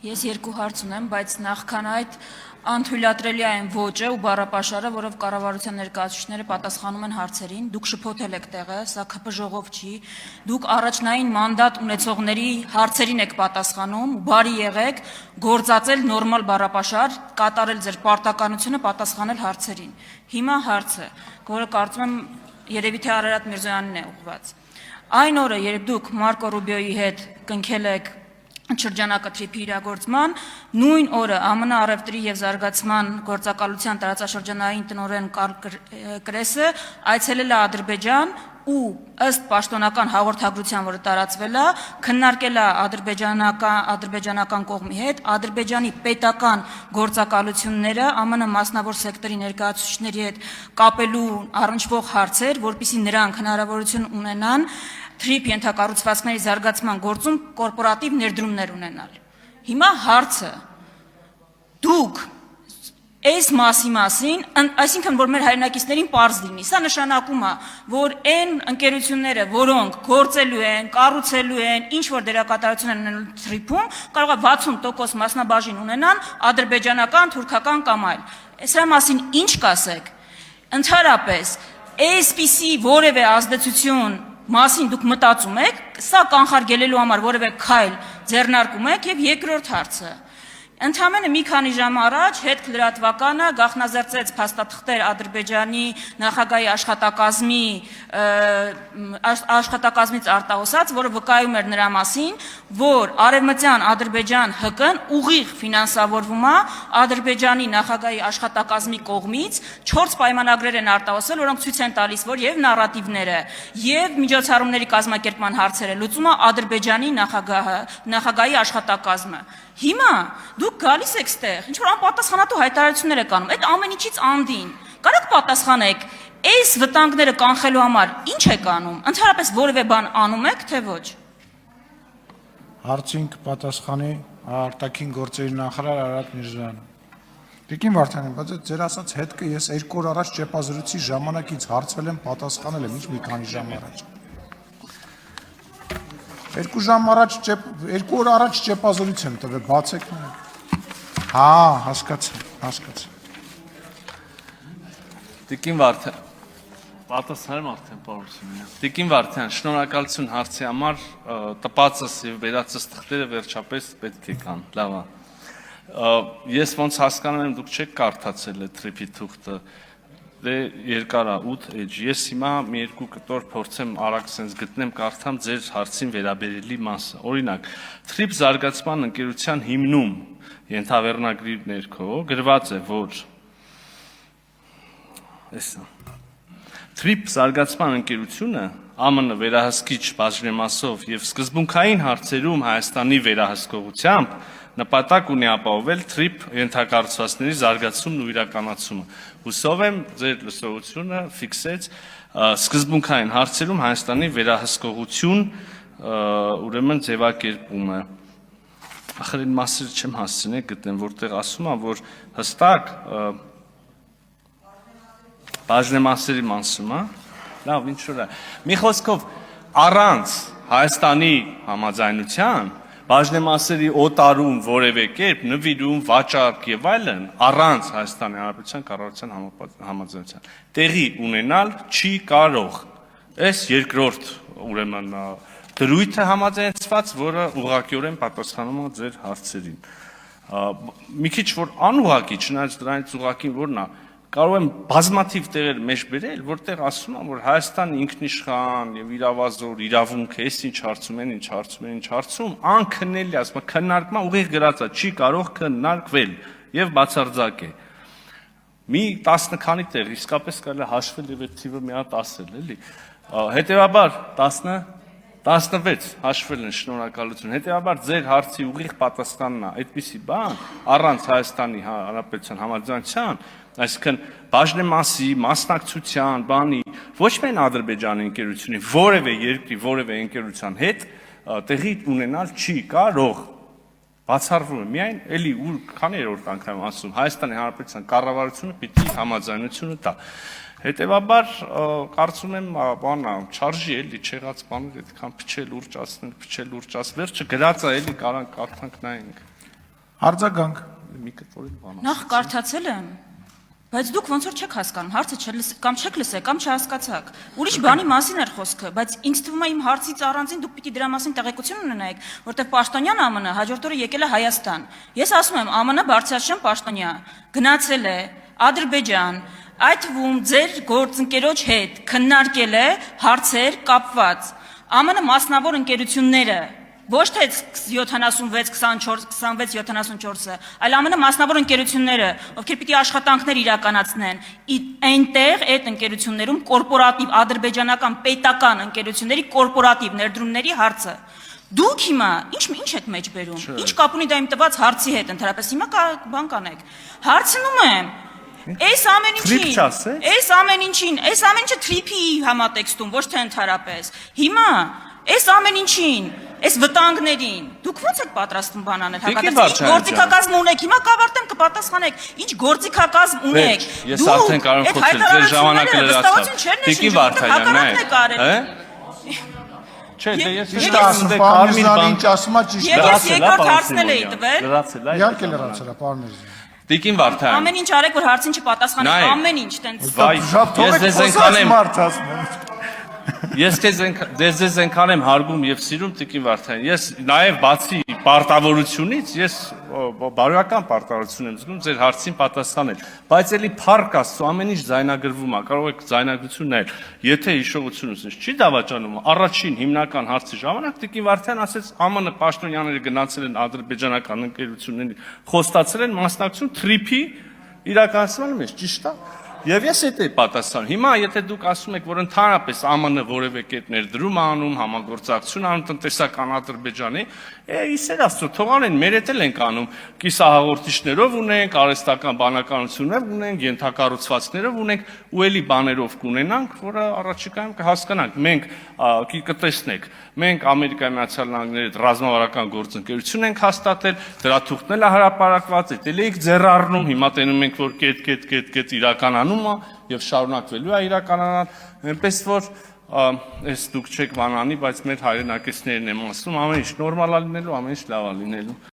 Ես երկու հարց ունեմ, բայց նախքան այդ անթույլատրելի այն ոճը ու բառապաշարը, որով կառավարության ներկայացուցիչները պատասխանում են հարցերին, դուք շփոթել եք տեղը, սա ՔՓ ժողով չի, դուք առաջնային մանդատ ունեցողների հարցերին եք պատասխանում, բարի եղեք, գործածել նորմալ բառապաշար, կատարել ձեր պարտականությունը, պատասխանել հարցերին։ Հիմա հարցը, որը կարծում եմ երևի թե Արարատ Միրզոյանին է ուղղված։ Այն օրը, երբ դուք Մարկո Ռուբիոյի հետ կնքել եք շրջանակը թրիփի իրագործման, նույն օրը ԱՄՆ առևտրի եւ զարգացման գործակալության տարածաշրջանային տնօրեն Կարլ Կրեսը այցելել է Ադրբեջան ու ըստ պաշտոնական հաղորդագրության, որը տարածվել է, քննարկել է ադրբեջանական կողմի հետ Ադրբեջանի պետական գործակալությունները ԱՄՆ մասնավոր սեկտորի ներկայացուցիչների հետ կապելու առնչվող հարցեր, որպեսզի նրանք հնարավորություն ունենան թրիփ ենթակառուցվածքների զարգացման գործում կորպորատիվ ներդրումներ ունենալ։ Հիմա հարցը, դուք այս մասին, այսինքն, որ մեր հայրենակիցներին պարզ լինի, սա նշանակում է, որ այն ընկերությունները, որոնք գործելու են, կառուցելու են, ինչ-որ դերակատարություն են ունենում թրիփում, կարող է 60% մասնաբաժին ունենան ադրբեջանական, թուրքական կամ այլ։ Սրա մասին ինչ կասեք։ Ընդհանրապես, այսպիսի որևէ ազդեցություն մասին դուք մտածում եք, սա կանխարգելելու համար որևէ քայլ ձեռնարկում եք, եւ երկրորդ հարցը։ Ընդամենը մի քանի ժամ առաջ հետքլրատվականը գաղտնազերծեց փաստաթղթեր Ադրբեջանի նախագահի աշխատակազմից արտահոսած, որը վկայում էր նրա մասին, որ արևմտյան Ադրբեջան ՀԿ-ն ուղիղ ֆինանսավորվում է Ադրբեջանի նախագահի աշխատակազմի կողմից 4 պայմանագրեր են արտահոսել, որոնք ցույց են տալիս, որ եւ նարատիվները, եւ միջոցառումների կազմակերպման հարցերը լուծում է Ադրբեջանի նախագահի աշխատակազմը։ Հիմա դուք գալիս եք ստեղ, ինչ-որ անպատասխանատու հայտարարություններ եք անում, այդ ամեն ինչից անդին, կարեք պատասխանեք, այս վտանգները կանխելու համար ինչ եք անում, ընդհանրապես որևէ բան անում եք, թե ոչ։ Հարցին կպատասխանի արտաքին գործերի նախարար Արարատ Միրզոյանը։ Տիկին Վարդանյան, բայց ձեր ասած հետքը ես 2 օր առաջ ճեպազրույցի ժամանակից հարցել եմ, պատասխանել եմ, ինչ մի քանի ժամ առաջ։ 2 օր առաջ ճեպազրույց եմ տվել, բացեք նայեք։ Հա, հասկացա։ Տիկին Վարդան, պատասխանել արդեն պարոն Սիմոնյան։ Տիկին Վարդան, շնորհակալություն հարցի համար, տպածս եւ վերածս թղթերը վերջապես պետք է կան, լավ է։ Ես ոնց հասկանում եմ, դուք չեք կարդացել այդ թրիփի թուղթը, դե երկար է 8 էջ։ Ես հիմա մի 2 կտոր փորձեմ արագ sense գտնեմ, կարդամ ձեր հարցին վերաբերելի մասը։ Օրինակ, թրիփ զարգացման ընկերության հիմնում ենթավերնագրի ներքո գրված է, որ էսա թրիփ զարգացման ընկերությունը ԱՄՆ վերահսկիչ բաժնեմասով եւ սկզբունքային հարցերում Հայաստանի վերահսկողությամբ նպատակ ունի ապահովել թրիփ ենթակառուցվածքների զարգացումն ու իրականացումը։ Հուսով եմ ձեր լսողությունը ֆիքսեց սկզբունքային հարցերում Հայաստանի վերահսկողություն ուրեմն ձևակերպումը։ Ախր այն մասերը չեմ հասցնել գտնեմ, որտեղ ասում եմ, որ հստակ բաժնեմասերի մասում է, լավ, ինչ որ է։ Մի խոսքով առանց Հայաստանի համաձայնության բաժնեմասերի օտարում որևէ կերպ նվիրում, վաճառք եւ այլն առանց Հայաստանի Հանրապետության կառավարության համաձայնության տեղի ունենալ չի կարող։ Այս երկրորդ ուրեմն դրույթը համաձայնեցված, որը ուղղակիորեն պատասխանում է ձեր հարցերին։ Մի քիչ որ անուղղակի, չնայած դրանից ուղղակին որն է, կարող եմ բազմաթիվ տեղեր մեջ բերել, որտեղ ասում եմ, որ Հայաստանը ինքնիշխան եւ իրավազոր, իրավունք է, ինչ հարցում, անքննելի, ասում եմ, քննարկման ուղիղ գրած է, չի կարող քննարկվել եւ բացարձակ է։ Մի 10 քանի տեղ իսկապես կարելի է հաշվել եւ այդ թիվը մի հատ ասել, էլի։ Հետեւաբար 16 հաշվել են, շնորհակալություն։ Հետեւաբար ձեր հարցի ուղիղ պատասխանն է այդպիսի բան, առանց Հայաստանի Հանրապետության համաձայնության, այսինքն բաժնեմասի, մասնակցության, բանի, ոչ միայն Ադրբեջանի ընկերությունի, որևէ երկրի, որևէ ընկերության հետ տեղի ունենալ չի կարող։ Բացառվում է միայն, էլի ու քանի երրորդ անգամ ասում, Հայաստանի Հանրապետության կառավարությունը պիտի համաձայնությունը տա։ Հետևաբար կարծում եմ, բանա, չարժի էլի չեղած բաներ այդքան փչել, ուրճացնել, վերջը գրած է էլի կարանք կարդանք նայենք։ Արձագանք։ Մի կտորին բան։ Նախ կարդացել եմ, բայց դուք ոնց որ չեք հասկանում, հարցը կամ չեք լսել, կամ չհասկացաք։ Ուրիշ բանի մասին էր խոսքը, բայց ինձ թվում է իմ հարցից առանձին դուք պիտի դրա մասին տեղեկություն ունենայիք, որտեղ Պաշտոնյան ԱՄՆ հաջորդ օրը եկել է Հայաստան։ Ես ասում եմ, ԱՄՆ բարձրաստիճան պաշտոնյա գնացել է Ադրբեջան, այդ թվում ձեր գործընկերոջ հետ քննարկել է հարցեր կապված։ ԱՄՆ մասնավոր ընկերությունները ոչ թե 76-24-26-74-ը, այլ ԱՄՆ մասնավոր ընկերությունները, ովքեր պիտի աշխատանքներ իրականացնեն, այնտեղ այդ ընկերություններում կորպորատիվ ադրբեջանական պետական ընկերությունների կորպորատիվ ներդրումների հարցը։ Դուք հիմա ինչ եք մեջ բերում։ Ինչ կապ ունի դա իմ տված հարցի հետ ընդհանրապես։ Հիմա բան կանեք։ Հարցնում եմ, այս ամեն ինչին, այս ամեն ինչը թրիփի համատեքստում, ոչ թե ընդհանրապես։ Հիմա այս ամեն ինչին, այս վտանգներին, դուք ո՞նց եք պատրաստվում բան անել հակադարձ։ Ինչ գործիքակազմ ունեք, հիմա կավարտեմ կպատասխանեք, ինչ գործիքակազմ ունեք։ Ես արդեն կարող եմ խոսել, ձեր ժամանակը լրացավ։ Տիկին Վարդանյան, չէ, դե ես Ճիշտ ասում, Պարմիրզյանը ինչ ասում է ճիշտ է։ Ես երկրորդ հարցնել էի տվել։ Իհարկե լրացել է, Պարմիրզյան։ Տիկին Վարդանյան։ Ամեն ինչ արեք, որ հարցին չպատասխանեք, ամեն ինչ տենց։ Ես ձեզ այնքան եմ հարգում եւ սիրում Տիկին Վարդանյան։ Ես նաեւ բացի պարտավորությունից, ես բարոյական պարտավորություն եմ զգում ձեր հարցին պատասխանել, բայց էլի փառք Աստծո ամեն ինչ ձայնագրվում է, կարող եք ձայնագրություն նայել։ Եթե հիշողություն ունես, չի դավաճանում, առաջին հիմնական հարցի ժամանակ Տիկին Վարդանյան ասեց ԱՄՆ պաշտոնյաները գնացել են ադրբեջանական ընկերությունների, խոստացել են մասնակցություն թրիփի իրականացման մեջ, ճիշտ է։ Եվ ես այդ էի պատասխանում։ Հիմա եթե դուք ասում եք, որ ընդհանրապես ԱՄՆ որևէ կերպ ներդրում անում, համագործակցություն անում տնտեսական Ադրբեջանի, իսեր Աստծո, թող անեն, մեր հետ էլ ենք անում, կիսահաղորդիչներով ունենք, արհեստական բանականություններ ունենք, ենթակառուցվածքներով ունենք, ու էլի բաներով կունենանք, որը առաջիկայում կհասկանանք։ Մենք կտեսնեք, մենք Ամերիկայի Միացյալ Նահանգների հետ ռազմավարական գործընկերություն ենք հաստատել, դրա թուղթն էլ հրապարակված է, դե եք ձեռ առնում, հիմա տենում ենք, որ կետ իրականանում է եւ շարունակվելու է իրականանալ, այնպես որ այս դուք չեք բանանի, բայց մեր հայրենակիցներն եմ ասում, ամեն ինչ նորմալ է լինելու, ամեն ինչ լավ է լինելու։